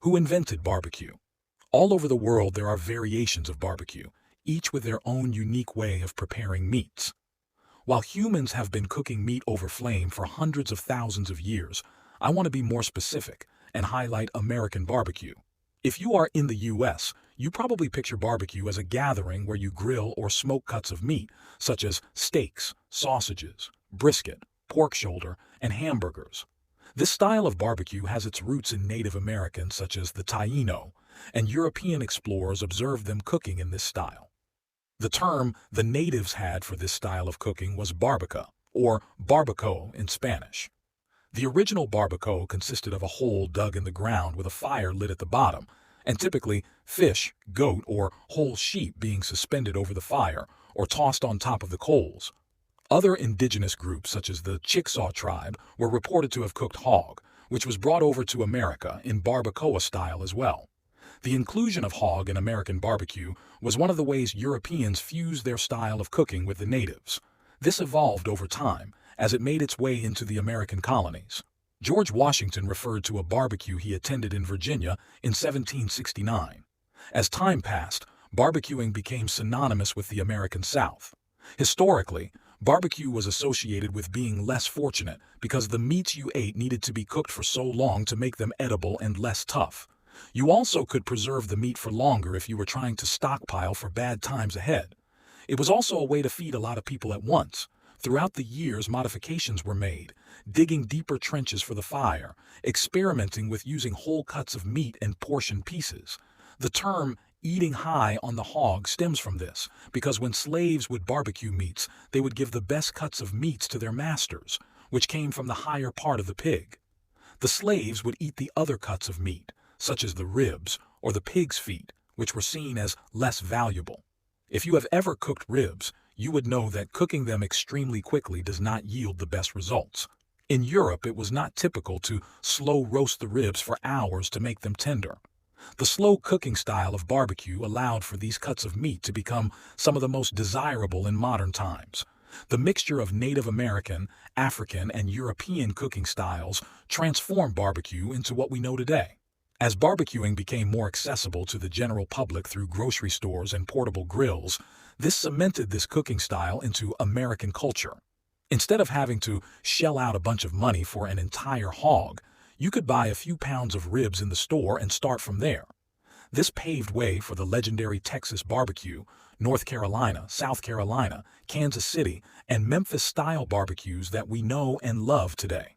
Who invented barbecue? All over the world there are variations of barbecue, each with their own unique way of preparing meats. While humans have been cooking meat over flame for hundreds of thousands of years, I want to be more specific and highlight American barbecue. If you are in the US, you probably picture barbecue as a gathering where you grill or smoke cuts of meat, such as steaks, sausages, brisket, pork shoulder, and hamburgers. This style of barbecue has its roots in Native Americans such as the Taino, and European explorers observed them cooking in this style. The term the natives had for this style of cooking was barbacoa, or barbacoa in Spanish. The original barbacoa consisted of a hole dug in the ground with a fire lit at the bottom, and typically fish, goat, or whole sheep being suspended over the fire or tossed on top of the coals. Other indigenous groups, such as the Chickasaw tribe, were reported to have cooked hog, which was brought over to America in barbacoa style as well. The inclusion of hog in American barbecue was one of the ways Europeans fused their style of cooking with the natives. This evolved over time as it made its way into the American colonies. George Washington referred to a barbecue he attended in Virginia in 1769. As time passed, barbecuing became synonymous with the American South. Historically, barbecue was associated with being less fortunate because the meats you ate needed to be cooked for so long to make them edible and less tough. You also could preserve the meat for longer if you were trying to stockpile for bad times ahead. It was also a way to feed a lot of people at once. Throughout the years, modifications were made, digging deeper trenches for the fire, experimenting with using whole cuts of meat and portion pieces. The term eating high on the hog stems from this, because when slaves would barbecue meats, they would give the best cuts of meats to their masters, which came from the higher part of the pig. The slaves would eat the other cuts of meat, such as the ribs or the pig's feet, which were seen as less valuable. If you have ever cooked ribs, you would know that cooking them extremely quickly does not yield the best results. In Europe, it was not typical to slow roast the ribs for hours to make them tender. The slow cooking style of barbecue allowed for these cuts of meat to become some of the most desirable in modern times. The mixture of Native American, African, and European cooking styles transformed barbecue into what we know today. As barbecuing became more accessible to the general public through grocery stores and portable grills, this cemented this cooking style into American culture. Instead of having to shell out a bunch of money for an entire hog, you could buy a few pounds of ribs in the store and start from there. This paved way for the legendary Texas barbecue, North Carolina, South Carolina, Kansas City, and Memphis-style barbecues that we know and love today.